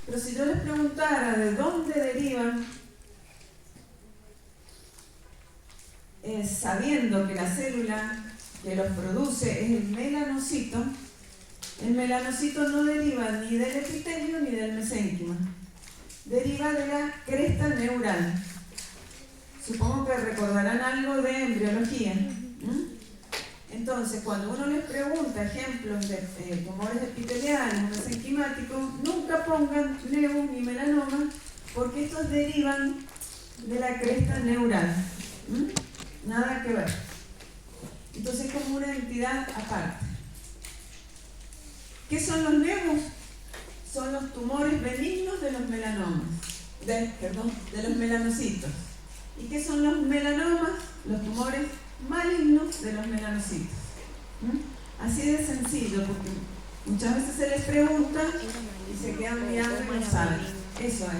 Pero si yo les preguntara de dónde derivan, sabiendo que la célula que los produce es el melanocito no deriva ni del epitelio ni del mesénquima, deriva de la cresta neural. Supongo que recordarán algo de embriología. Entonces, cuando uno les pregunta ejemplos de tumores epiteliales o mesenquimáticos, nunca pongan nevus ni melanoma, porque estos derivan de la cresta neural. Nada que ver. Entonces es como una entidad aparte. ¿Qué son los nevus? Son los tumores benignos de los melanomas, de los melanocitos. ¿Y qué son los melanomas? Los tumores malignos de los melanocitos. Así de sencillo, porque muchas veces se les pregunta y se quedan mirando y no saben. Eso es.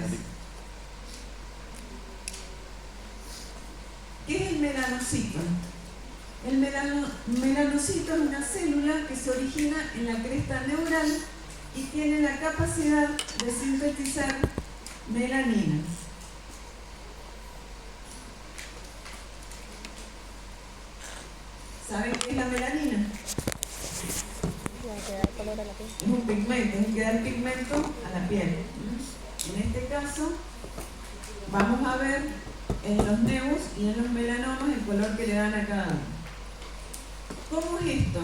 ¿Qué es el melanocito? El melanocito es una célula que se origina en la cresta neural y tiene la capacidad de sintetizar melaninas. ¿Saben qué es la melanina? Es un pigmento, es que da el pigmento a la piel. En este caso, vamos a ver en los nevus y en los melanomas el color que le dan a cada uno. ¿Cómo es esto?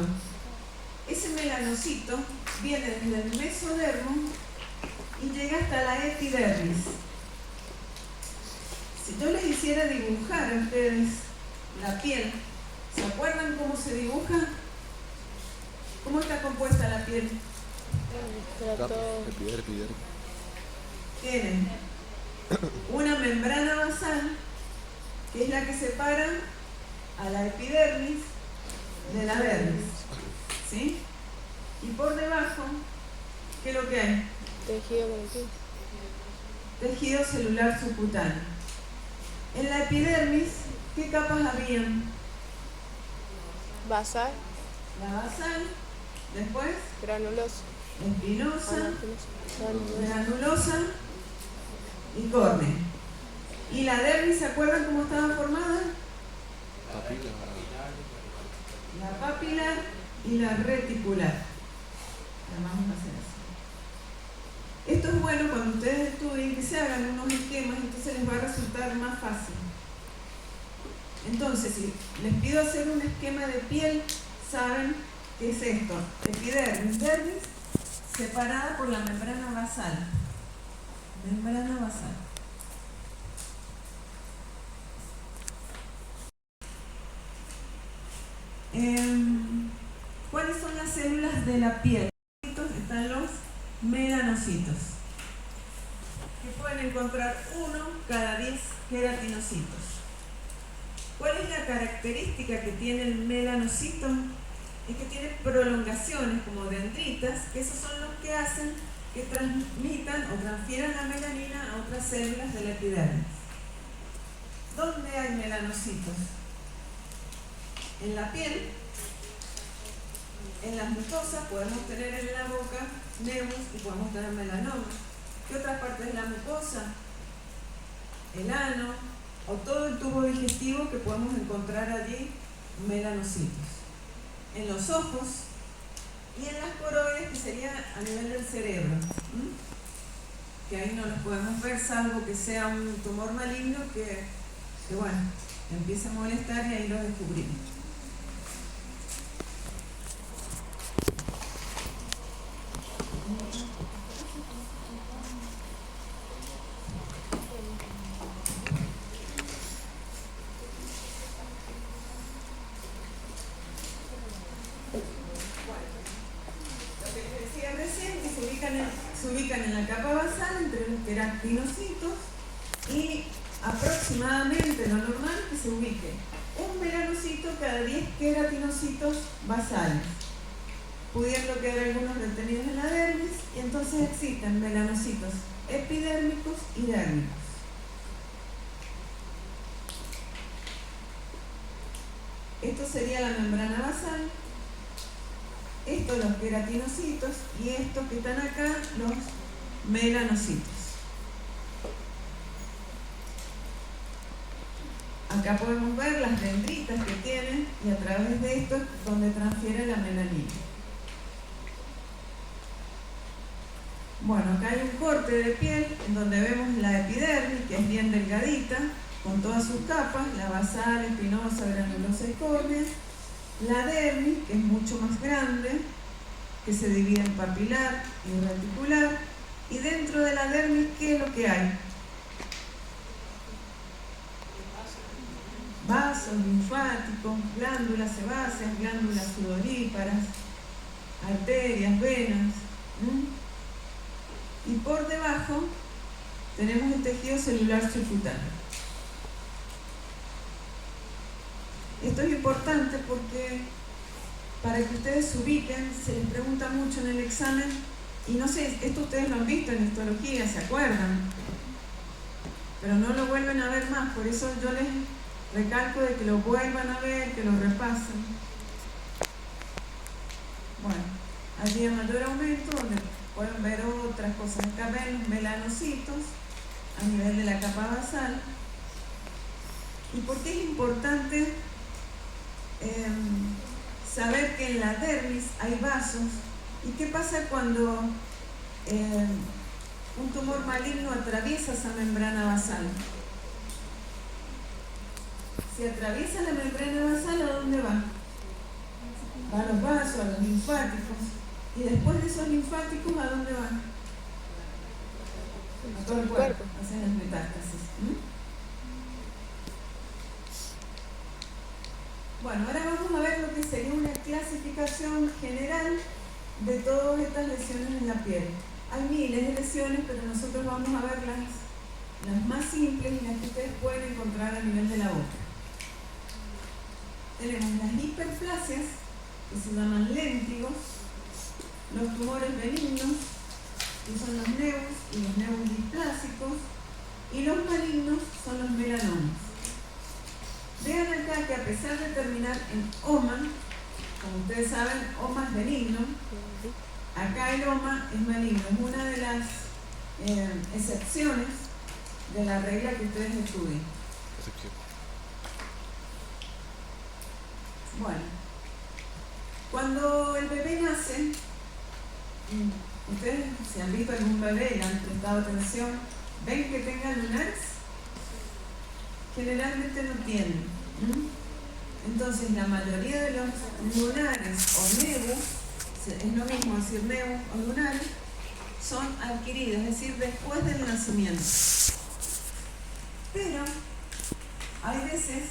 Ese melanocito viene desde el mesodermo y llega hasta la epidermis. Si yo les hiciera dibujar a ustedes la piel, ¿se acuerdan cómo se dibuja? ¿Cómo está compuesta la piel? Tienen una membrana basal, que es la que separa a la epidermis de la dermis, ¿sí? Y por debajo, ¿qué es lo que hay? Tejido conectivo. Tejido celular subcutáneo. En la epidermis, ¿qué capas habían? Basal. La basal, después Granulosa. espinosa, granulosa y córnea. ¿Y la dermis, se acuerdan cómo estaba formada? La papilar y la reticular. Vamos a hacer eso. Esto es bueno cuando ustedes estudien, que se hagan unos esquemas, entonces les va a resultar más fácil. Entonces, si les pido hacer un esquema de piel, saben qué es esto. Epidermis, dermis, separada por la membrana basal. Membrana basal. ¿Cuáles son las células de la piel? Están los melanocitos, que pueden encontrar uno cada 10 queratinocitos. ¿Cuál es la característica que tiene el melanocito? Es que tiene prolongaciones como dendritas, que esos son los que hacen que transmitan o transfieran la melanina a otras células de la epidermis. ¿Dónde hay melanocitos? En la piel, en las mucosas, podemos tener en la boca nevus y podemos tener melanoma. ¿Qué otras partes de la mucosa? El ano o todo el tubo digestivo, que podemos encontrar allí melanocitos. En los ojos y en las coroides, que sería a nivel del cerebro, que ahí no los podemos ver, salvo que sea un tumor maligno que bueno, empieza a molestar y ahí lo descubrimos. Se ubican en la capa basal entre los queratinocitos y aproximadamente lo normal es que se ubique un melanocito cada 10 queratinocitos basales, pudiendo quedar algunos retenidos en la dermis, y entonces existen melanocitos epidérmicos y dérmicos. Esto sería la membrana basal. Estos los queratinocitos y estos que están acá, los melanocitos. Acá podemos ver las dendritas que tienen y a través de esto es donde transfiere la melanina. Bueno, acá hay un corte de piel en donde vemos la epidermis, que es bien delgadita, con todas sus capas, la basal, espinosa, granulosa y córnea, la dermis, que es mucho más grande, que se divide en papilar y reticular, y dentro de la dermis, ¿qué es lo que hay? Vasos linfáticos, glándulas sebáceas, glándulas sudoríparas, arterias, venas. Y por debajo tenemos el tejido celular subcutáneo. Esto es importante porque para que ustedes se ubiquen, se les pregunta mucho en el examen, y no sé, esto ustedes lo han visto en histología, ¿se acuerdan? Pero no lo vuelven a ver más, por eso yo les recalco de que lo vuelvan a ver, que lo repasen. Bueno, allí hay mayor aumento, donde pueden ver otras cosas. Acá ven los melanocitos a nivel de la capa basal. ¿Y por qué es importante saber que en la dermis hay vasos? ¿Y qué pasa cuando un tumor maligno atraviesa esa membrana basal? Si atraviesa la membrana basal, ¿a dónde va? Va a los vasos, a los linfáticos. Y después de esos linfáticos, ¿a dónde van? A todo el cuerpo. Hacen las metástasis. Bueno, ahora vamos a ver lo que sería una clasificación general de todas estas lesiones en la piel. Hay miles de lesiones, pero nosotros vamos a ver las más simples y las que ustedes pueden encontrar a nivel de la boca. Tenemos las hiperplasias, que se llaman léntigos, los tumores benignos, que son los nevus y los nevus displásicos, y los malignos son los melanomas. Vean acá que a pesar de terminar en oma, como ustedes saben, oma es benigno, acá el oma es maligno, es una de las excepciones de la regla que ustedes estudien. Bueno, cuando el bebé nace, ustedes si han visto algún bebé y le han prestado atención, ¿ven que tenga lunares? Generalmente no tienen. Entonces la mayoría de los lunares o nevus, es lo mismo decir nevus o lunares, son adquiridos, es decir, después del nacimiento. Pero hay veces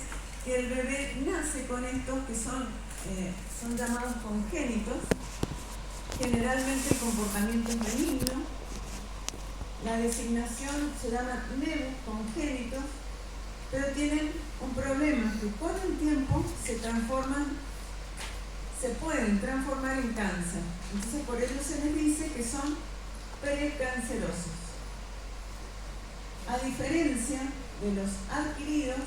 que el bebé nace con estos que son llamados congénitos, generalmente el comportamiento es benigno, la designación se llama nevus congénitos, pero tienen un problema, que con el tiempo se pueden transformar en cáncer. Entonces por ello se les dice que son precancerosos. A diferencia de los adquiridos,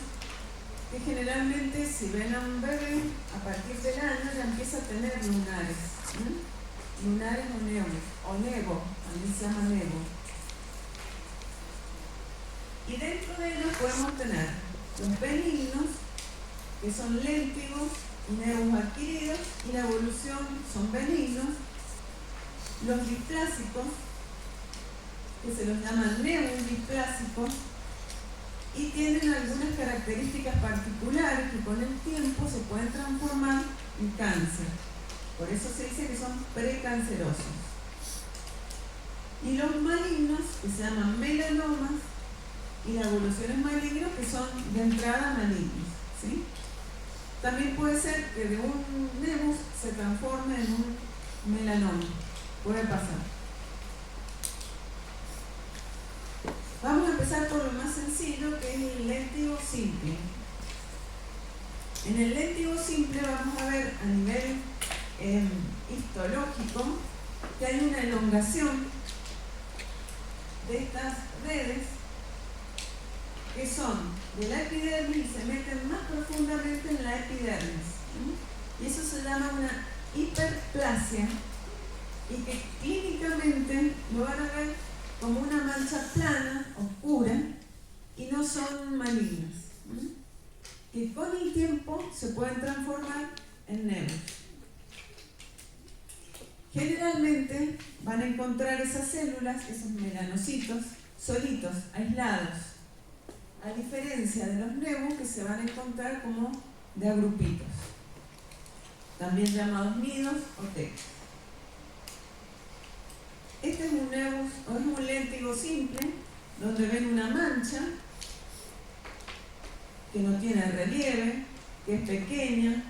que generalmente si ven a un bebé, a partir del año ya empieza a tener lunares. Lunares o nevo, también se llama nevo. Y dentro de ellos podemos tener los benignos, que son léntigos y nevus adquiridos, y la evolución son benignos. Los displásicos, que se los llaman nevus displásicos, y tienen algunas características particulares que con el tiempo se pueden transformar en cáncer. Por eso se dice que son precancerosos. Y los malignos, que se llaman melanomas, y la evolución es maligno, que son de entrada malignos, ¿sí? También puede ser que de un nevus se transforme en un melanoma. Puede pasar. Vamos a empezar por lo más sencillo, que es el léntigo simple. En el léntigo simple vamos a ver a nivel histológico que hay una elongación de estas redes que son de la epidermis y se meten más profundamente en la epidermis. Y eso se llama una hiperplasia, y que clínicamente lo van a ver pueden transformar en nevus. Generalmente van a encontrar esas células, esos melanocitos, solitos, aislados, a diferencia de los nevus que se van a encontrar como de a grupitos, también llamados nidos o tecas. Este es un nevus o es un léntigo simple donde ven una mancha que no tiene relieve, que es pequeña,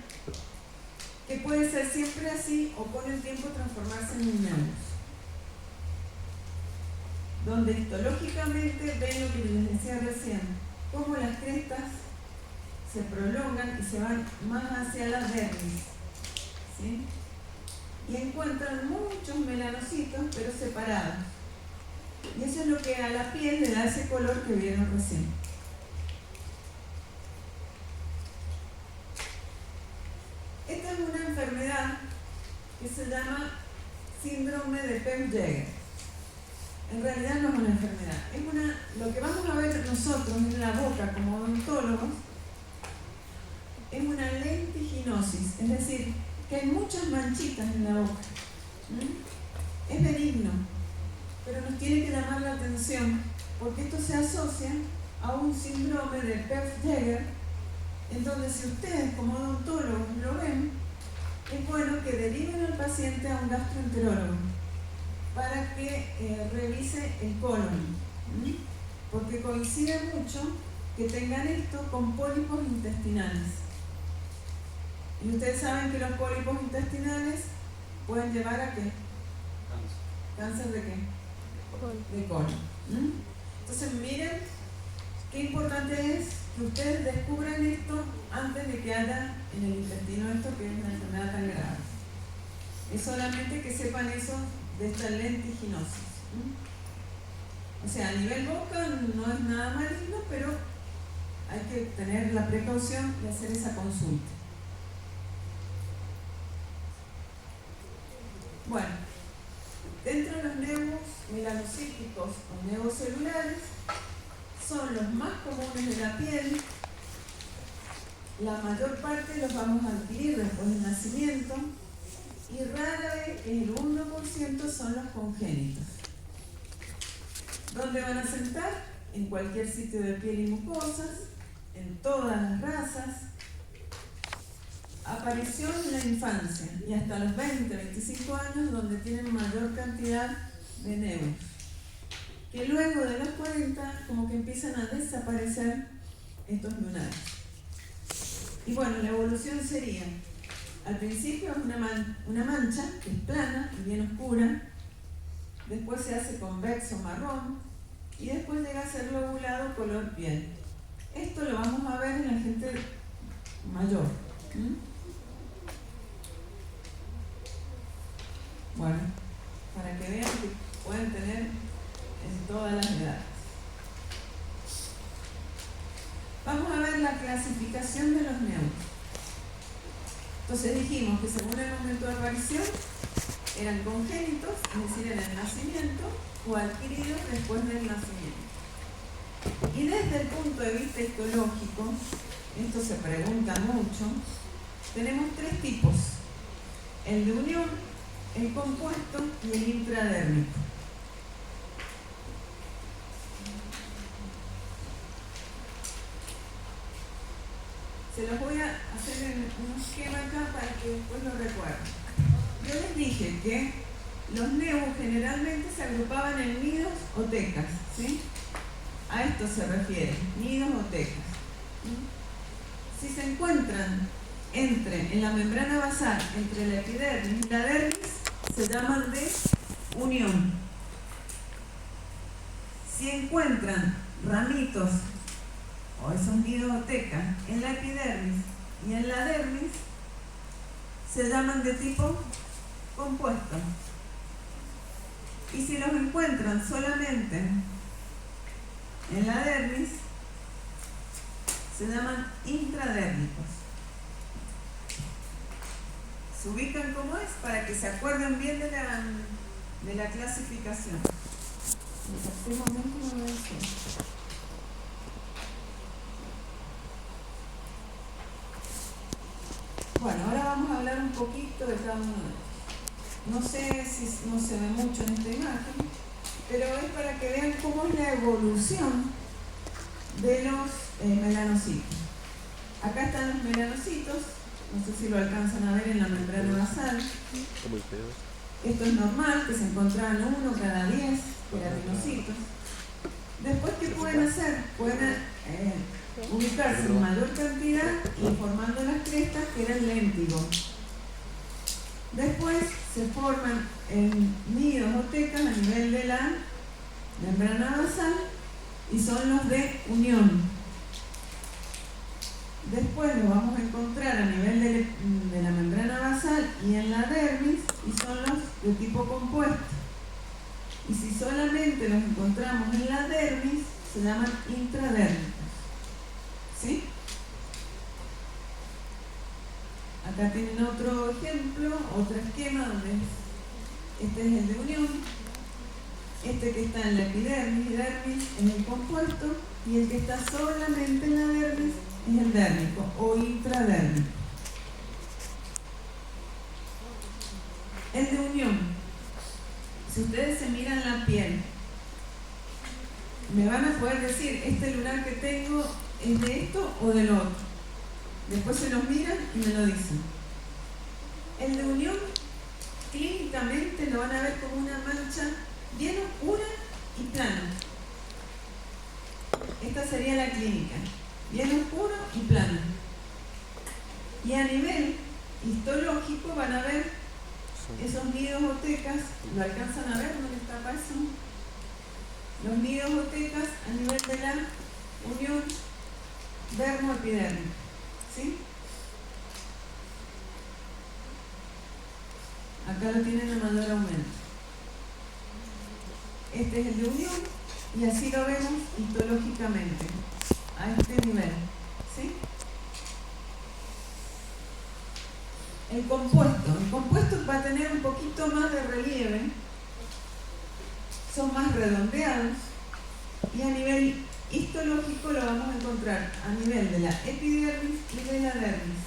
que puede ser siempre así o con el tiempo transformarse en un nevus, donde histológicamente ven lo que les decía recién, cómo las crestas se prolongan y se van más hacia la dermis, ¿sí? Y encuentran muchos melanocitos pero separados, y eso es lo que a la piel le da ese color que vieron recién. Esta es una enfermedad que se llama síndrome de Peutz-Jeghers. En realidad no es una enfermedad, lo que vamos a ver nosotros en la boca como odontólogos es una lentiginosis, es decir, que hay muchas manchitas en la boca. Es benigno, pero nos tiene que llamar la atención porque esto se asocia a un síndrome de Peutz-Jeghers, en donde si ustedes como odontólogos lo ven, es bueno que deriven al paciente a un gastroenterólogo para que revise el colon, porque coincide mucho que tengan esto con pólipos intestinales. Y ustedes saben que los pólipos intestinales pueden llevar a ¿qué? ¿Cáncer de qué? De colon. Entonces miren qué importante es que ustedes descubran esto antes de que haya en el intestino esto, que es una enfermedad tan grave. Es solamente que sepan eso de esta lentiginosis. O sea, a nivel boca no es nada maligno, pero hay que tener la precaución de hacer esa consulta. Bueno, dentro de los nevus melanocíticos o nevus celulares, son los más comunes de la piel. La mayor parte los vamos a adquirir después del nacimiento y rara vez, el 1%, son los congénitos. ¿Dónde van a sentar? En cualquier sitio de piel y mucosas, en todas las razas. Apareció en la infancia y hasta los 20, 25 años, donde tienen mayor cantidad de nevus, que luego de los 40 como que empiezan a desaparecer estos lunares. Y bueno, la evolución sería, al principio es una mancha que es plana y bien oscura, después se hace convexo marrón y después llega a ser lobulado color piel. Esto lo vamos a ver en la gente mayor. Bueno, para que vean que pueden tener en todas las edades. Vamos a ver la clasificación de los nevus. Entonces dijimos que según el momento de aparición eran congénitos, es decir, en el nacimiento, o adquiridos después del nacimiento. Y desde el punto de vista histológico, esto se pregunta mucho, tenemos tres tipos: el de unión, el compuesto y el intradérmico. Se los voy a hacer en un esquema acá para que después lo recuerden. Yo les dije que los nevus generalmente se agrupaban en nidos o tecas, ¿sí? A esto se refiere, nidos o tecas. Si se encuentran en la membrana basal, entre la epidermis y la dermis, se llaman de unión. Si encuentran ramitos o esos nidos o tecas en la epidermis y en la dermis, se llaman de tipo compuesto. Y si los encuentran solamente en la dermis, se llaman intradérmicos. Se ubican como es para que se acuerden bien de la clasificación. En este momento no lo voy a hacer. Bueno, ahora vamos a hablar un poquito de cada uno de ellos. No sé si no se ve mucho en esta imagen, pero es para que vean cómo es la evolución de los melanocitos. Acá están los melanocitos, no sé si lo alcanzan a ver en la membrana basal. Esto es normal, que se encontraban 1 cada 10 queratinocitos. Después, ¿qué pueden hacer? Pueden ubicarse en mayor cantidad y formando las crestas, que era el léntigo. Después se forman en nidos o tecas a nivel de la membrana basal y son los de unión. Después los vamos a encontrar a nivel de la membrana basal y en la dermis y son los de tipo compuesto. Y si solamente los encontramos en la dermis, se llaman intradérmicos. ¿Sí? Acá tienen otro ejemplo, otro esquema donde este es el de unión, este que está en la epidermis y dermis es el compuesto y el que está solamente en la dermis es el dérmico o intradérmico. El de unión, si ustedes se miran la piel, me van a poder decir, este lunar que tengo es de esto o del otro. Después se los miran y me lo dicen. El de unión, clínicamente lo van a ver como una mancha bien oscura y plana. Esta sería la clínica, bien oscuro y plano. Y a nivel histológico van a ver esos nidos o tecas, ¿lo alcanzan a ver? ¿Dónde está eso? Los nidos o tecas a nivel de la unión dermoepidérmica. ¿Sí? Acá lo tienen a mayor aumento. Este es el de unión y así lo vemos histológicamente, a este nivel. ¿Sí? El compuesto va a tener un poquito más de relieve, son más redondeados y a nivel histológico lo vamos a encontrar a nivel de la epidermis y de la dermis.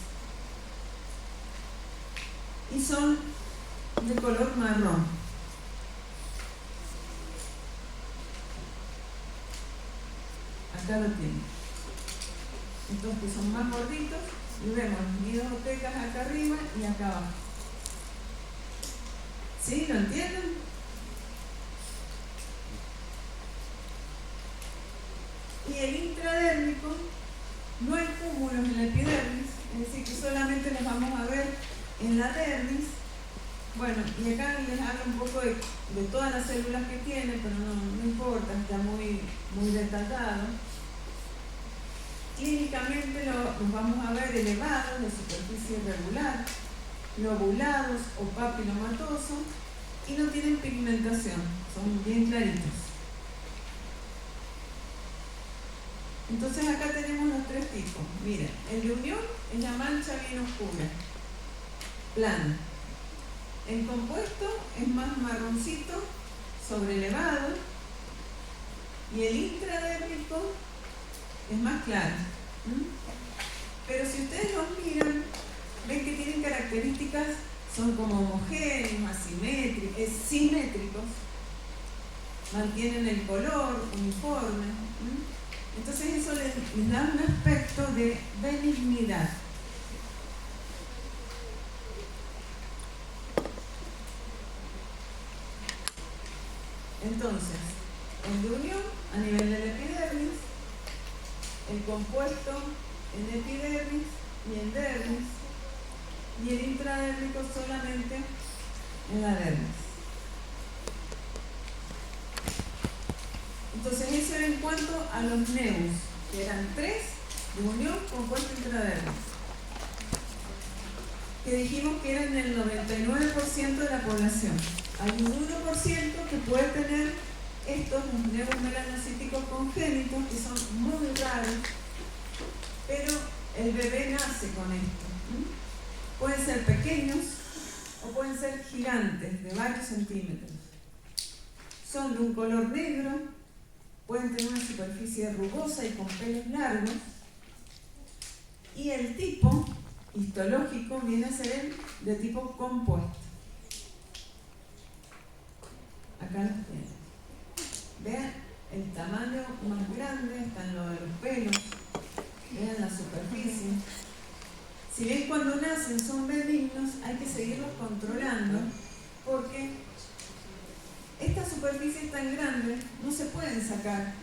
Y son de color marrón. Acá lo tienen. Estos que son más gorditos y vemos nidos o tecas acá arriba y acá abajo. ¿Sí? ¿Lo entienden? Y el intradérmico, no hay cúmulos en la epidermis, es decir, que solamente los vamos a ver en la dermis. Bueno, y acá les hablo un poco de todas las células que tiene, pero no importa, está muy detallado. Clínicamente los vamos a ver elevados, de superficie irregular, lobulados o papilomatosos, y no tienen pigmentación, son bien claritos. Entonces acá tenemos los tres tipos. Miren, el de unión es la mancha bien oscura, plana. El compuesto es más marroncito, sobrelevado, y el intradérmico es más claro. Pero si ustedes los miran, ven que tienen características, son como homogéneos, asimétricos, simétricos, mantienen el color uniforme. Entonces eso les da un aspecto de benignidad. Entonces, el de unión a nivel de la epidermis, el compuesto en epidermis y en dermis, y el intradérmico solamente en la dermis. Entonces eso era en cuanto a los neus, que eran 3 de unión, compuesto intradérmico, que dijimos que eran el 99% de la población. Hay un 1% que puede tener estos neus melanocíticos congénitos, que son muy raros, pero el bebé nace con esto. Pueden ser pequeños o pueden ser gigantes, de varios centímetros. Son de un color negro, pueden tener una superficie rugosa y con pelos largos, y el tipo histológico viene a ser el de tipo compuesto. Acá los tienen. Vean el tamaño más grande, están lo de los pelos, vean la superficie. Si bien cuando nacen son benignos, hay que seguirlos controlando porque esta superficie es tan grande, no se pueden sacar.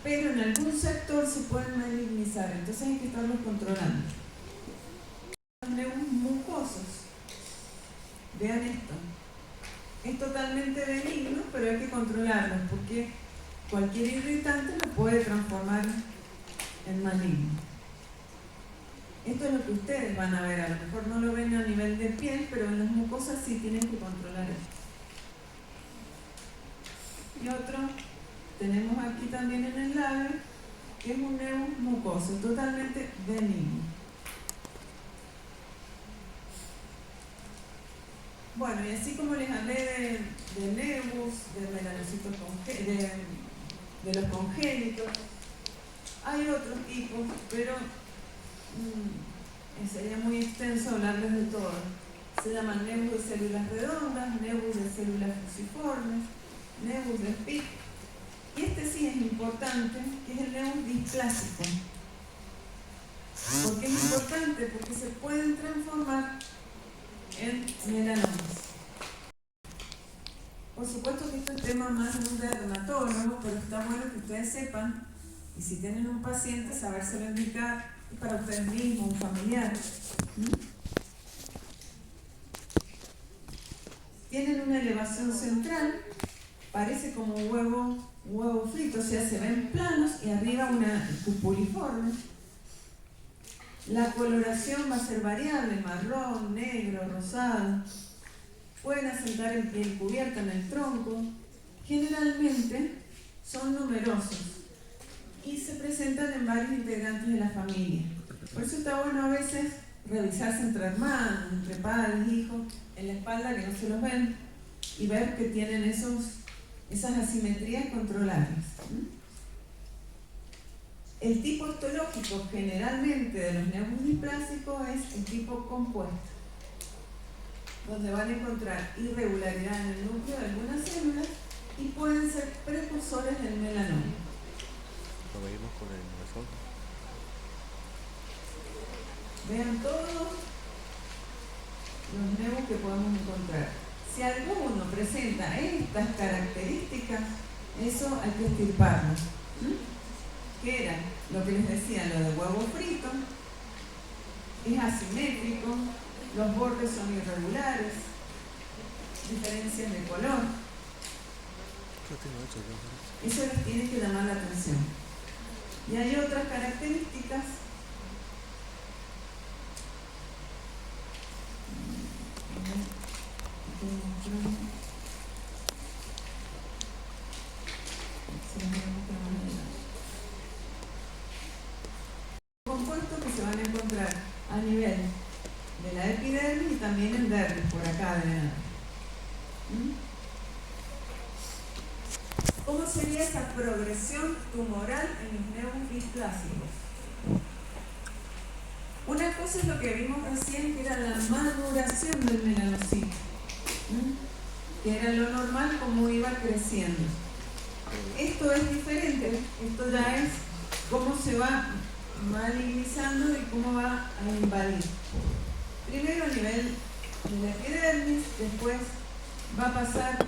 Pero en algún sector se pueden malignizar, entonces hay que estarlos controlando. Los nebus mucosos, vean esto, es totalmente benigno, pero hay que controlarlos porque cualquier irritante lo puede transformar en maligno. Esto es lo que ustedes van a ver, a lo mejor no lo ven a nivel de piel, pero en las mucosas sí tienen que controlar esto. Y otro tenemos aquí también en el labio, que es un nebus mucoso, totalmente benigno. Bueno, y así como les hablé de nebus, de melanocitos de los congénitos, hay otros tipos, pero sería muy extenso hablarles de todos. Se llaman nebus de células redondas, nebus de células fusiformes, nebus de Spic. Y este sí es importante, que es el nebus displásico. ¿Por qué es importante? Porque se pueden transformar en melanomas. Por supuesto que esto es tema más de un dermatólogo, pero está bueno que ustedes sepan, y si tienen un paciente, sabérselo indicar para ustedes mismos, un familiar. Tienen una elevación central, parece como un huevo frito, o sea, se ven planos y arriba una cupuliforme. La coloración va a ser variable, marrón, negro, rosado. Pueden asentar en piel cubierta en el tronco. Generalmente son numerosos y se presentan en varios integrantes de la familia. Por eso está bueno a veces revisarse entre hermanos, entre padres, hijos, en la espalda que no se los ven y ver que tienen esas asimetrías controlables. El tipo histológico generalmente de los nebus displásicos es el tipo compuesto, donde van a encontrar irregularidad en el núcleo de algunas células y pueden ser precursores del melanoma. Lo veíamos con el mesón. Vean todos los nebus que podemos encontrar. Si alguno presenta estas características, eso hay que extirparlo. ¿Qué era? Lo que les decía, lo de huevo frito, es asimétrico, los bordes son irregulares, diferencias de color. Eso les tiene que llamar la atención. Y hay otras características compuestos que se van a encontrar a nivel de la epidermis y también en dermis, por acá de nada. ¿Cómo sería esa progresión tumoral en los nebus displásicos? Una cosa es lo que vimos recién, que era la maduración del melanocito, que era lo normal como iba creciendo. Esto es diferente, esto ya es cómo se va malignizando y cómo va a invadir. Primero a nivel de la epidermis, después va a pasar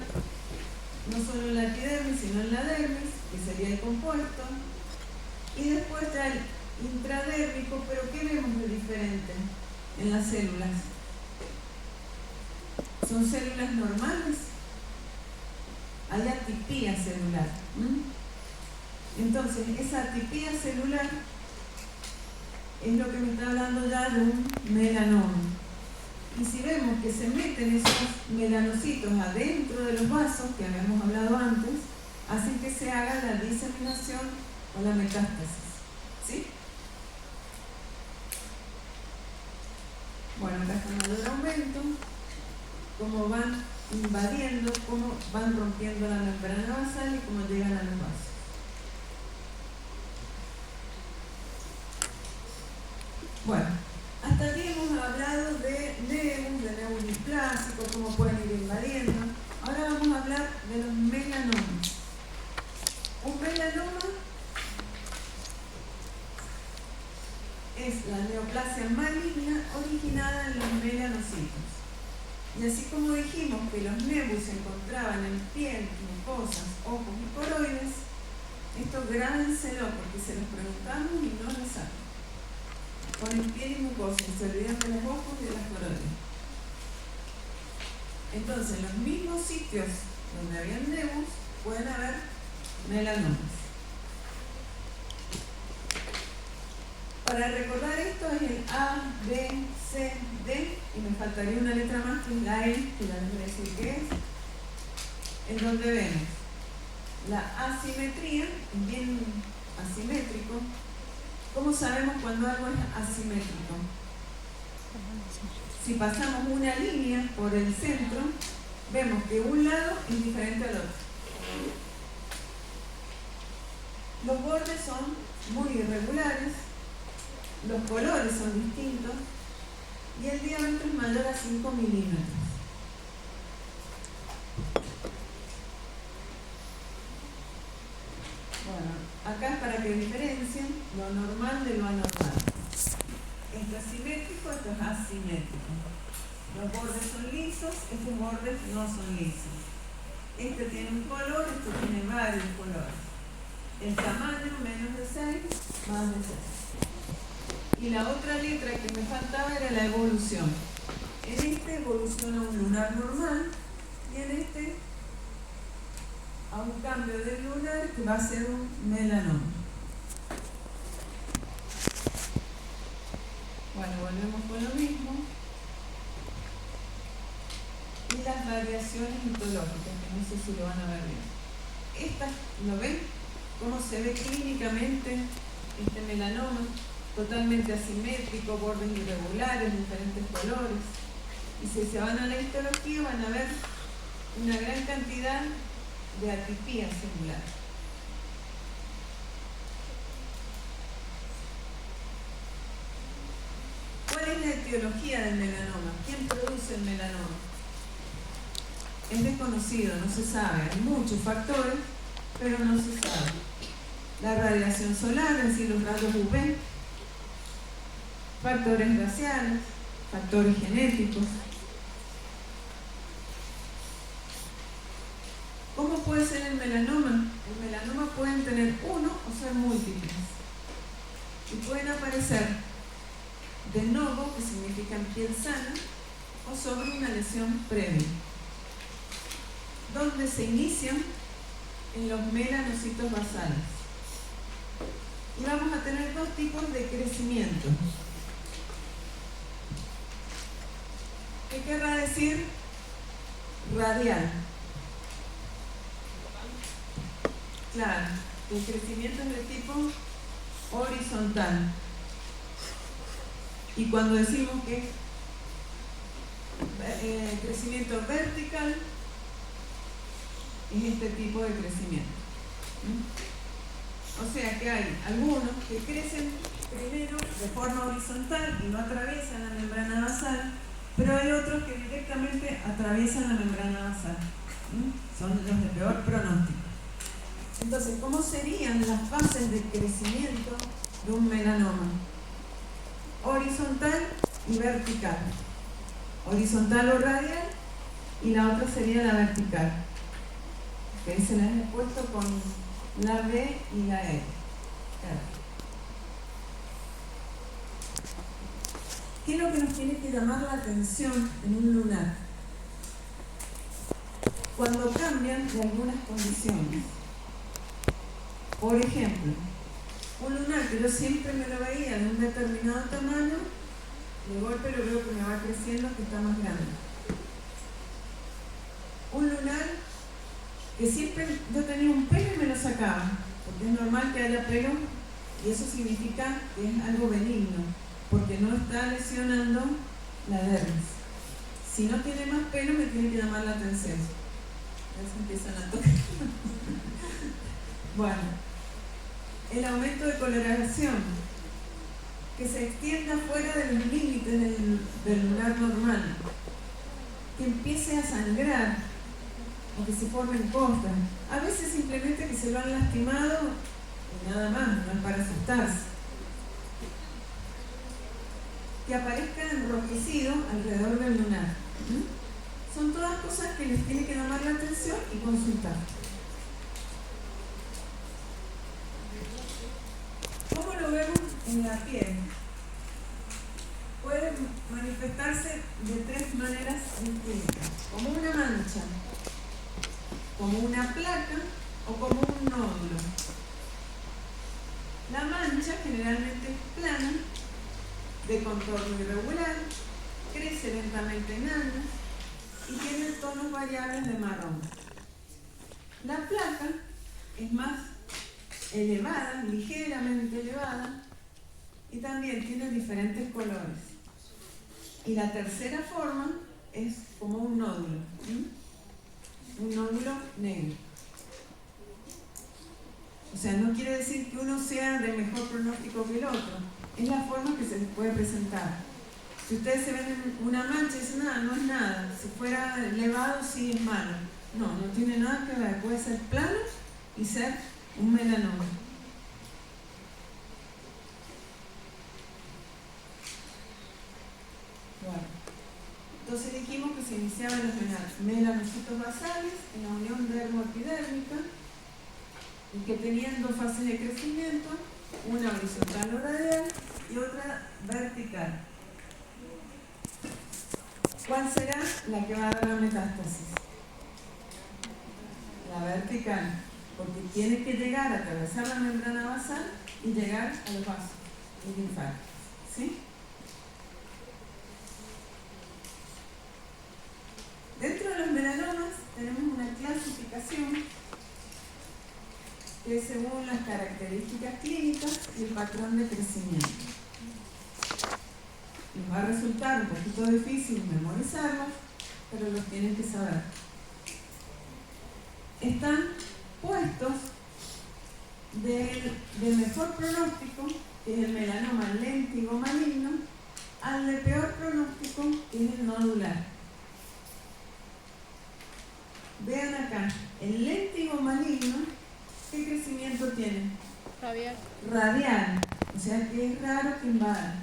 no solo en la epidermis, sino en la dermis, que sería el compuesto, y después ya el intradérmico. Pero ¿qué vemos de diferente en las células? ¿Son células normales? Hay atipía celular. Entonces, esa atipía celular es lo que me está hablando ya de un melanoma. Y si vemos que se meten esos melanocitos adentro de los vasos, que habíamos hablado antes, hacen que se haga la diseminación o la metástasis. ¿Sí? Bueno, acá está mayor aumento, cómo van invadiendo, cómo van rompiendo la membrana basal y cómo llegan a los vasos. Bueno, hasta aquí hemos hablado de nebus displásicos, cómo pueden ir invadiendo. Ahora vamos a hablar de los melanomas. Un melanoma es la neoplasia maligna originada en los melanocitos. Y así como dijimos que los nebus se encontraban en piel, mucosas, ojos y coroides, esto grábenselo porque se los preguntamos y no lo saben. Ponen piel y mucosa y se olvidan de los ojos y de las coroides. Entonces, en los mismos sitios donde habían nebus, pueden haber melanomas. Para recordar esto es el A, B, C, D, y me faltaría una letra más que es la E, que ya les voy a decir qué es, en donde vemos la asimetría, es bien asimétrico. ¿Cómo sabemos cuando algo es asimétrico? Si pasamos una línea por el centro, vemos que un lado es diferente al otro. Los bordes son muy irregulares, los colores son distintos y el diámetro es mayor a 5 milímetros. Bueno, acá es para que diferencien lo normal de lo anormal. Esto es simétrico, esto es asimétrico. Los bordes son lisos, estos bordes no son lisos. Este tiene un color, este tiene varios colores. El tamaño, menos de 6, más de 6. Y la otra letra que me faltaba era la evolución. En este evoluciona un lunar normal y en este a un cambio del lunar que va a ser un melanoma. Bueno, volvemos con lo mismo. Y las variaciones histológicas, que no sé si lo van a ver bien. Estas, ¿lo ven? ¿Cómo se ve clínicamente este melanoma? Totalmente asimétrico, bordes irregulares, diferentes colores. Y si se van a la histología van a ver una gran cantidad de atipía celular. ¿Cuál es la etiología del melanoma? ¿Quién produce el melanoma? Es desconocido, no se sabe. Hay muchos factores, pero no se sabe. La radiación solar, es decir, los rayos UV, factores raciales, factores genéticos. ¿Cómo puede ser el melanoma? El melanoma pueden tener uno o ser múltiples. Y pueden aparecer de novo, que significa en piel sana, o sobre una lesión previa. ¿Dónde se inician? En los melanocitos basales. Y vamos a tener dos tipos de crecimiento. ¿Qué querrá decir radial? Claro, el crecimiento es de tipo horizontal. Y cuando decimos que es crecimiento vertical, es este tipo de crecimiento. O sea que hay algunos que crecen primero de forma horizontal y no atraviesan la membrana basal, pero hay otros que directamente atraviesan la membrana basal. Son los de peor pronóstico. Entonces, ¿cómo serían las fases de crecimiento de un melanoma? Horizontal y vertical. Horizontal o radial, y la otra sería la vertical. Que se las he puesto con la B y la E. ¿Qué es lo que nos tiene que llamar la atención en un lunar? Cuando cambian de algunas condiciones. Por ejemplo, un lunar que yo siempre me lo veía de un determinado tamaño, de golpe lo veo que me va creciendo, que está más grande. Un lunar que siempre yo tenía un pelo y me lo sacaba, porque es normal que haya pelo y eso significa que es algo benigno, porque no está lesionando la dermis. Si no tiene más pelo me tiene que llamar la atención. Ya se empiezan a tocar. Bueno, el aumento de coloración. que se extienda fuera de los límites del lunar normal, que empiece a sangrar o que se formen costras. A veces simplemente que se lo han lastimado y nada más, no es para asustarse. Que aparezca enrojecido alrededor del lunar. Son todas cosas que les tiene que llamar la atención y consultar. ¿Cómo lo vemos en la piel? Puede manifestarse de tres maneras distintas: como una mancha, como una placa o como un nódulo. La mancha generalmente es plana, de contorno irregular, crece lentamente en años y tiene tonos variables de marrón. La placa es más elevada, ligeramente elevada, y también tiene diferentes colores. Y la tercera forma es como un nódulo, un nódulo negro. O sea, no quiere decir que uno sea de mejor pronóstico que el otro, es la forma que se les puede presentar. Si ustedes se ven en una mancha y dicen, nada, no es nada, si fuera elevado sí es malo. No, no tiene nada que ver, puede ser plano y ser un melanoma. Bueno, entonces dijimos que se iniciaban los melanocitos basales en la unión dermoepidérmica y que tenían dos fases de crecimiento, una horizontal o radial y otra vertical. ¿Cuál será la que va a dar la metástasis? La vertical, porque tiene que llegar a atravesar la membrana basal y llegar a los vasos linfáticos. ¿Sí? Dentro de los melanomas tenemos una clasificación que es según las características clínicas y el patrón de crecimiento. Les va a resultar un poquito difícil memorizarlos, pero los tienen que saber. Están puestos del mejor pronóstico, que es el melanoma léntigo maligno, al de peor pronóstico, que es el nodular. Vean acá, el léntigo maligno, ¿qué crecimiento tiene? Radial. Radial, o sea que es raro que invada.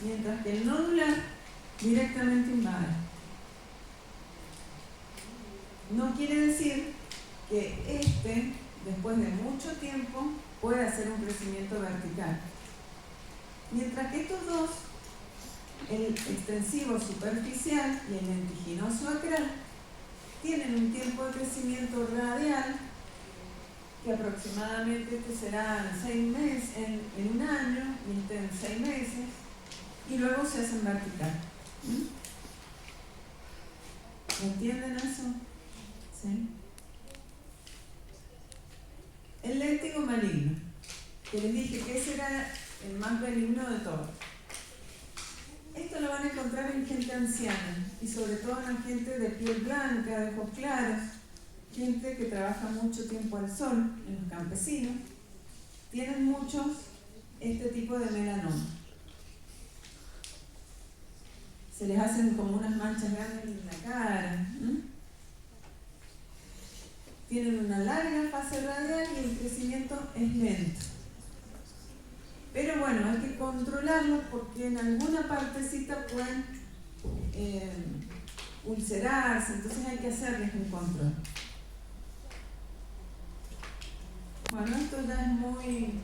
Mientras que el nodular directamente invade. No quiere decir que después de mucho tiempo, pueda hacer un crecimiento vertical. Mientras que estos dos, el extensivo superficial y el lentiginoso acral, tienen un tiempo de crecimiento radial que aproximadamente será en 6 meses, en un año, y en 6 meses, y luego se hacen vertical. ¿Entienden eso? ¿Sí? El léntigo maligno, que les dije que ese era el más benigno de todos. Esto lo van a encontrar en gente anciana y sobre todo en gente de piel blanca, de ojos claros, gente que trabaja mucho tiempo al sol, en los campesinos. Tienen muchos este tipo de melanoma. Se les hacen como unas manchas grandes en la cara. Tienen una larga fase radial y el crecimiento es lento. Pero bueno, hay que controlarlo porque en alguna partecita pueden ulcerarse, entonces hay que hacerles un control. Bueno, esto ya es muy...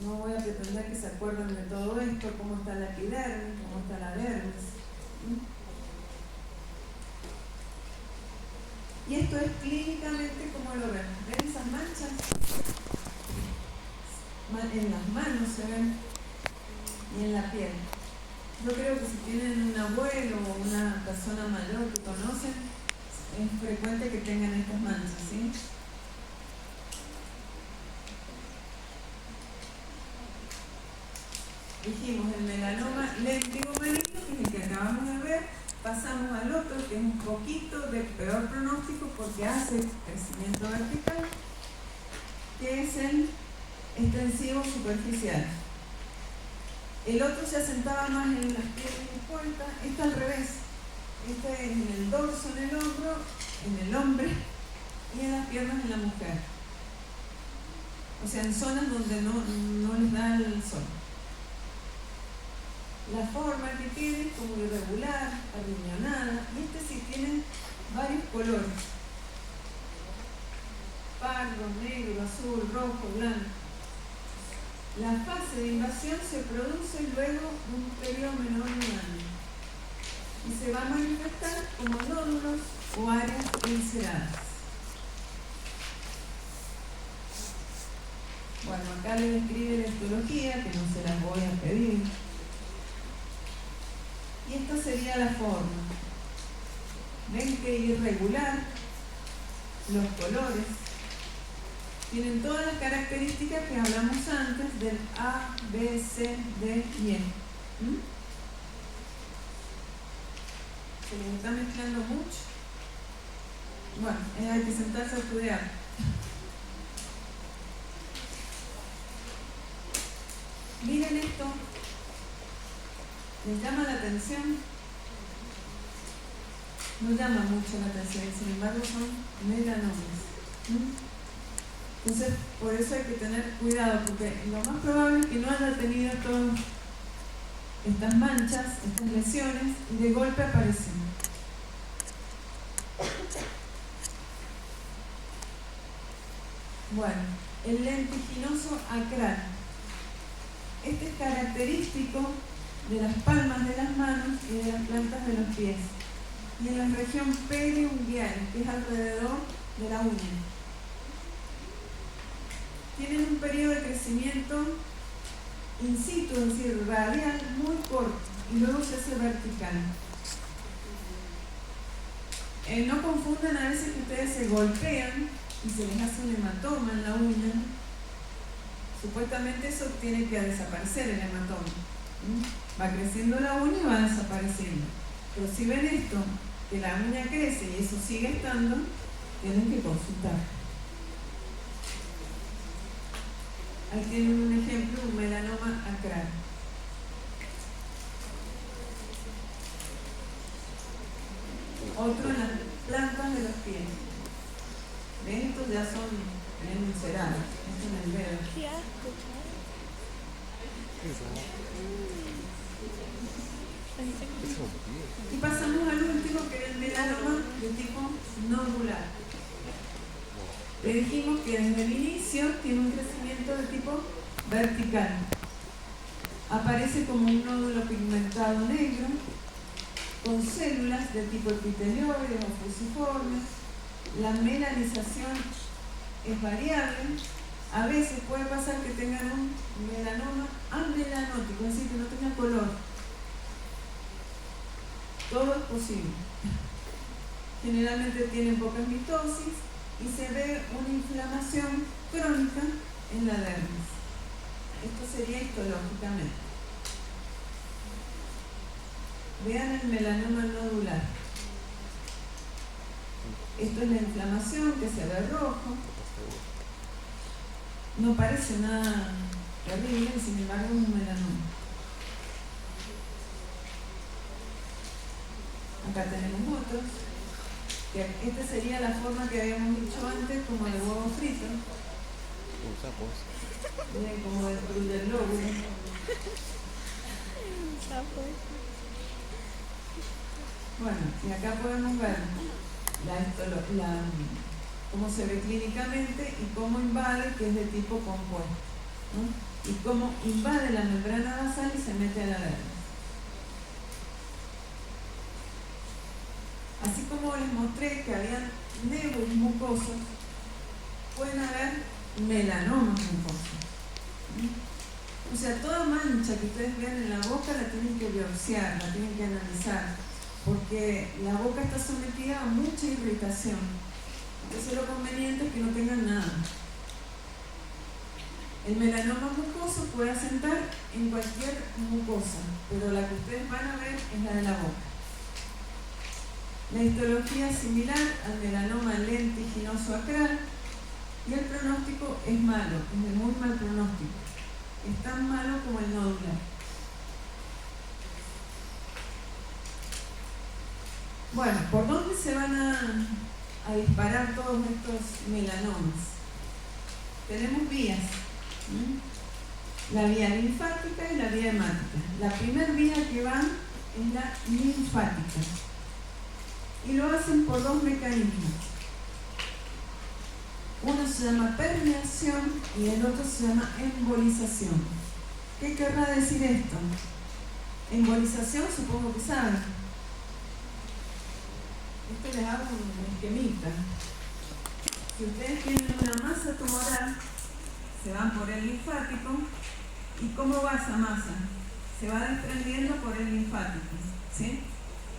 No voy a pretender que se acuerden de todo esto, cómo está la epidermis, cómo está la dermis. Y esto es clínicamente como lo ven. ¿Ven esas manchas? En las manos se ven y en la piel. Yo creo que si tienen un abuelo o una persona mayor que conocen, es frecuente que tengan estas manchas, ¿sí? Dijimos el melanoma léntigo maligno, que es el que acabamos de ver. Pasamos al otro, que es un poquito de peor pronóstico porque hace crecimiento vertical, que es el extensivo superficial. El otro se asentaba más en las piernas expuestas, este al revés. Este es en el dorso, en el hombro, en el hombre y en las piernas en la mujer. O sea, en zonas donde no les da el sol. La forma que tiene es como irregular, arriñonada, y este sí tiene varios colores. Pardo, negro, azul, rojo, blanco. La fase de invasión se produce luego de un periodo menor de un año y se va a manifestar como nódulos o áreas enceradas. Bueno, acá les describe la histología, que no se las voy a pedir. Y esta sería la forma. Ven que irregular, los colores, tienen todas las características que hablamos antes del A, B, C, D y E. ¿Se les está mezclando mucho? Bueno, hay que sentarse a estudiar. Miren esto. ¿Les llama la atención? No llama mucho la atención, sin embargo son melanomas. Entonces, por eso hay que tener cuidado, porque lo más probable es que no haya tenido todas estas manchas, estas lesiones, y de golpe aparecen. Bueno, el lentiginoso acral. Este es característico de las palmas de las manos y de las plantas de los pies, y en la región periunguial, que es alrededor de la uña. Tienen un periodo de crecimiento in situ, es decir, radial, muy corto, y luego se hace vertical. No confundan a veces que ustedes se golpean y se les hace un hematoma en la uña. Supuestamente eso tiene que desaparecer, el hematoma. Va creciendo la uña y va desapareciendo. Pero si ven esto, que la uña crece y eso sigue estando, tienen que consultar. Ahí tienen un ejemplo, un melanoma acral. Otro en las plantas de los pies. ¿Ven? Estos ya son bien encerados. Esto en el dedo. Y pasamos al último, que es el melanoma de tipo nodular. Le dijimos que desde el inicio tiene un crecimiento de tipo vertical. Aparece como un nódulo pigmentado negro, con células de tipo epitelioides o fusiformes. La melanización es variable. A veces puede pasar que tengan un melanoma amelanótico, es decir, que no tenga color. Todo es posible. Generalmente tienen poca mitosis y se ve una inflamación crónica en la dermis. Esto sería histológicamente. Vean el melanoma nodular. Esto es la inflamación que se ve rojo. No parece nada terrible, sin embargo es un melanoma. Acá tenemos otros. Esta sería la forma que habíamos dicho antes, como de huevo frito. Miren, como de del lóbulo. Bueno, y acá podemos ver cómo se ve clínicamente y cómo invade, que es de tipo compuesto, ¿no? Y cómo invade la membrana basal y se mete a la dermis. Así como les mostré que habían nebus mucosos, pueden haber melanomas mucosos. O sea, toda mancha que ustedes vean en la boca la tienen que biopsiar, la tienen que analizar, porque la boca está sometida a mucha irritación. Entonces lo conveniente es que no tengan nada. El melanoma mucoso puede asentar en cualquier mucosa, pero la que ustedes van a ver es la de la boca. La histología es similar al melanoma lentiginoso acral y el pronóstico es malo, es de muy mal pronóstico. Es tan malo como el nodular. Bueno, ¿por dónde se van a disparar todos estos melanomas? Tenemos vías. La vía linfática y la vía hemática. La primera vía que van es la linfática. Y lo hacen por dos mecanismos. Uno se llama permeación y el otro se llama embolización. ¿Qué querrá decir esto? Embolización supongo que saben. Esto les hago un esquemita. Si ustedes tienen una masa tumoral, se van por el linfático. ¿Y cómo va esa masa? Se va desprendiendo por el linfático, ¿sí?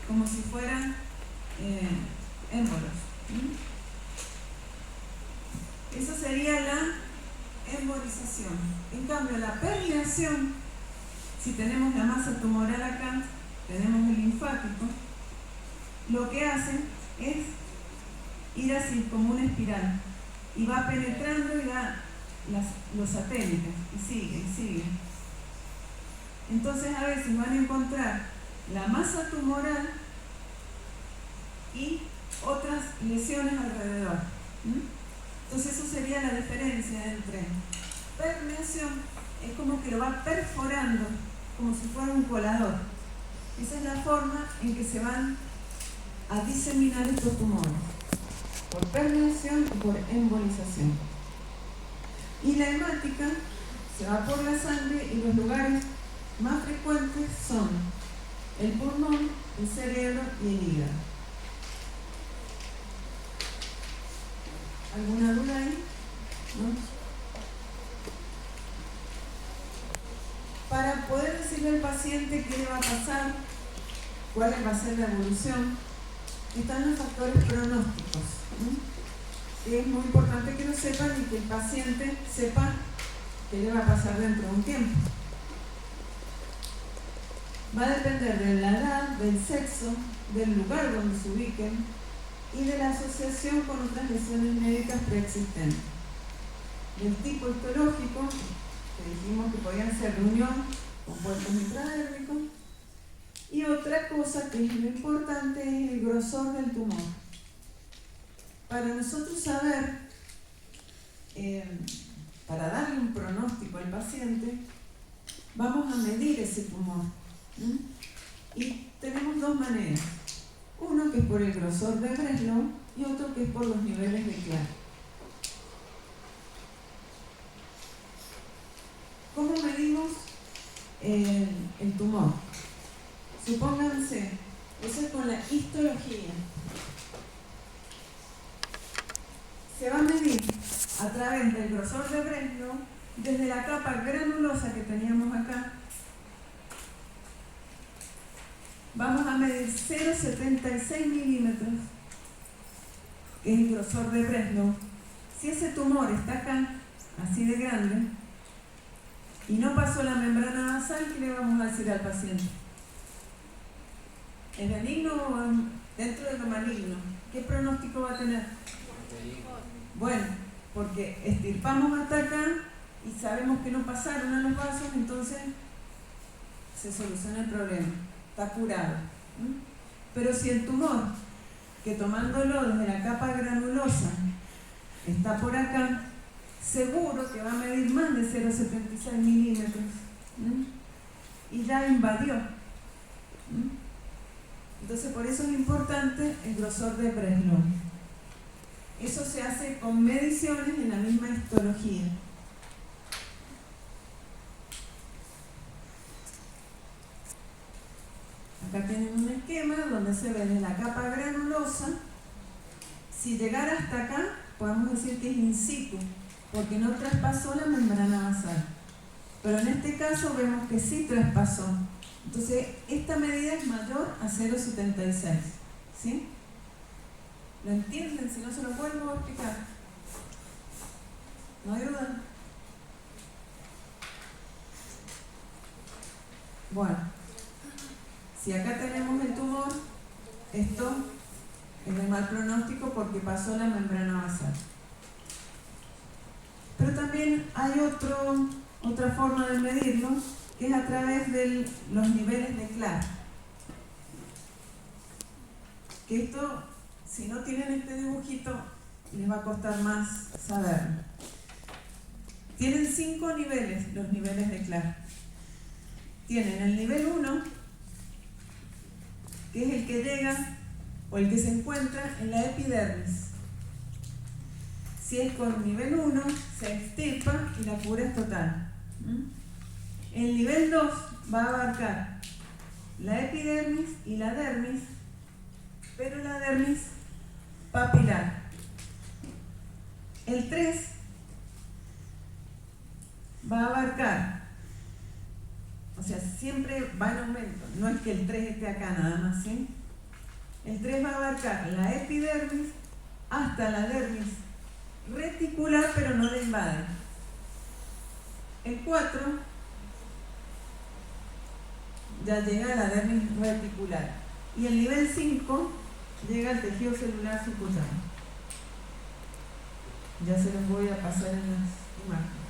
Como si fueran émbolos. Eso sería la embolización. En cambio, la permeación, si tenemos la masa tumoral acá, tenemos el linfático, lo que hace es ir así como una espiral y va penetrando y da los satélites y sigue. Entonces a veces van a encontrar la masa tumoral y otras lesiones alrededor. Entonces eso sería la diferencia entre permeación, es como que lo va perforando como si fuera un colador. Esa es la forma en que se van a diseminar estos tumores, por permeación y por embolización. Y la hemática se va por la sangre y los lugares más frecuentes son el pulmón, el cerebro y el hígado. ¿Alguna duda ahí? ¿No? Para poder decirle al paciente qué le va a pasar, cuál va a ser la evolución, están los factores pronósticos. Es muy importante que lo sepan y que el paciente sepa qué le va a pasar dentro de un tiempo. Va a depender de la edad, del sexo, del lugar donde se ubiquen y de la asociación con otras lesiones médicas preexistentes. Del tipo histológico, que dijimos que podían ser de unión, compuestos intradérmicos, y otra cosa que es lo importante es el grosor del tumor. Para nosotros saber, para darle un pronóstico al paciente, vamos a medir ese tumor. Y tenemos dos maneras. Uno que es por el grosor de Breslow y otro que es por los niveles de Clark. ¿Cómo medimos el tumor? Supónganse, eso es con la histología. Se va a medir a través del grosor de Breslow desde la capa granulosa que teníamos acá. Vamos a medir 0,76 milímetros, que es el grosor de Breslow. Si ese tumor está acá, así de grande, y no pasó la membrana basal, ¿qué le vamos a decir al paciente? ¿Es benigno o dentro de lo maligno? ¿Qué pronóstico va a tener? Bueno, porque estirpamos hasta acá y sabemos que no pasaron a los vasos, entonces se soluciona el problema. Está curado. Pero si el tumor, que tomándolo desde la capa granulosa, está por acá, seguro que va a medir más de 0,76 milímetros y ya invadió. Entonces por eso es importante el grosor de Breslow. Eso se hace con mediciones en la misma histología. Acá tienen un esquema donde se ve desde la capa granulosa. Si llegara hasta acá, podemos decir que es in situ, porque no traspasó la membrana basal. Pero en este caso vemos que sí traspasó. Entonces, esta medida es mayor a 0,76. ¿Sí? ¿Lo entienden? Si no, se lo vuelvo a explicar. ¿No hay duda? Bueno, si acá tenemos el tumor, esto es de mal pronóstico porque pasó la membrana basal. Pero también hay otra forma de medirlo, que es a través de los niveles de Clark. que esto, si no tienen este dibujito, les va a costar más saberlo. Tienen 5 niveles, los niveles de Clark. Tienen el nivel 1, que es el que llega o el que se encuentra en la epidermis. Si es con nivel 1, se extirpa y la cura es total. El nivel 2 va a abarcar la epidermis y la dermis, pero la dermis papilar. El 3 va a abarcar, o sea, siempre va en aumento, no es que el 3 esté acá nada más, ¿sí? El 3 va a abarcar la epidermis hasta la dermis reticular, pero no la invade. El 4 ya llega a la dermis reticular. Y el nivel 5 llega al tejido celular subcutáneo. Ya se los voy a pasar en las imágenes.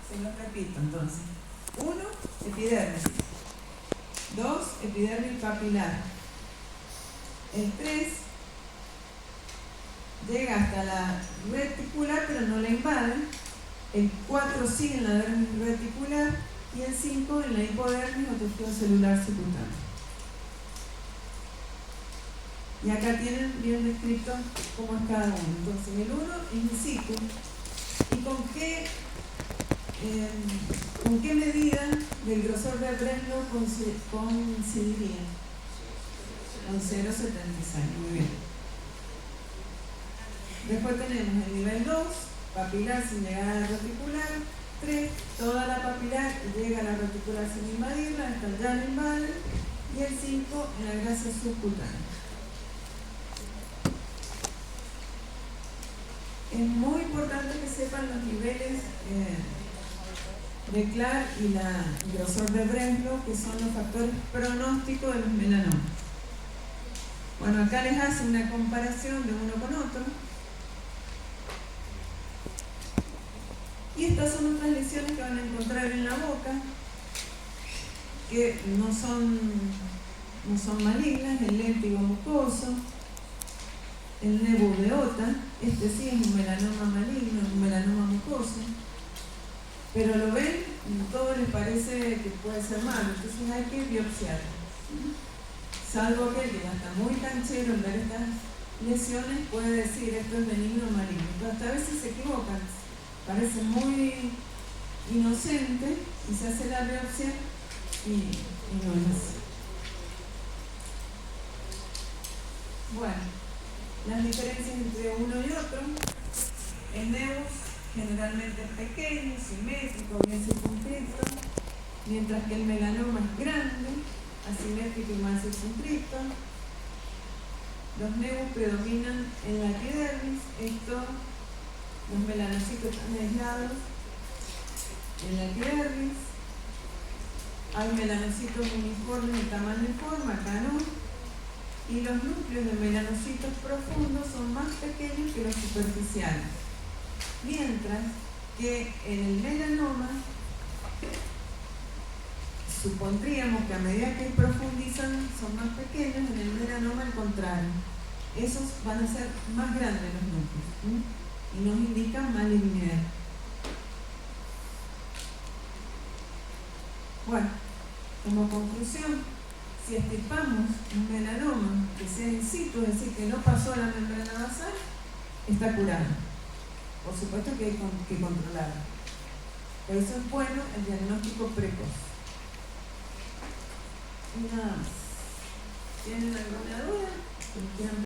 Se los repito entonces. 1, epidermis. 2, epidermis papilar. El 3 llega hasta la reticular, pero no la invade. El 4 sigue en la dermis reticular y el 5 en la hipodermis o tejido celular subcutáneo. Y acá tienen bien descrito cómo es cada uno. Entonces el 1 es in situ. ¿Y con qué medida del grosor del Breslow coincidiría? Con 0,76. Muy bien. Después tenemos el nivel 2, papilar sin llegar a la reticular. 3, toda la papilar llega a la reticular sin invadirla, hasta ya la invade. Y el 5 en la grasa subcutánea. Es muy importante que sepan los niveles de Clark y el grosor de Breslow, que son los factores pronósticos de los melanomas. Bueno, acá les hace una comparación de uno con otro. Y estas son otras lesiones que van a encontrar en la boca, que no son malignas: el léntigo mucoso, el nebu de Ota. Este sí es un melanoma maligno, un melanoma mucoso, pero lo ven y todo les parece que puede ser malo, entonces hay que biopsiar. Salvo aquel que ya está muy canchero en ver estas lesiones, puede decir esto es benigno o maligno. Pero hasta a veces se equivocan, parece muy inocente y se hace la biopsia y no es así. Bueno, las diferencias entre uno y otro: el nebu generalmente es pequeño, simétrico, bien circunscrito, mientras que el melanoma es grande, asimétrico y mal circunscrito. Los nebus predominan en la epidermis, los melanocitos están aislados en la epidermis. Hay melanocitos uniformes de tamaño y forma, acá no. Y los núcleos de melanocitos profundos son más pequeños que los superficiales. Mientras que en el melanoma supondríamos que a medida que profundizan son más pequeños, en el melanoma al contrario. Esos van a ser más grandes los núcleos, y nos indican malignidad. Bueno, como conclusión, si extirpamos un melanoma que sea in situ, es decir, que no pasó a la membrana basal, está curado. Por supuesto que hay que controlarlo. Por eso es bueno el diagnóstico precoz. Y nada más. ¿Tienen alguna duda?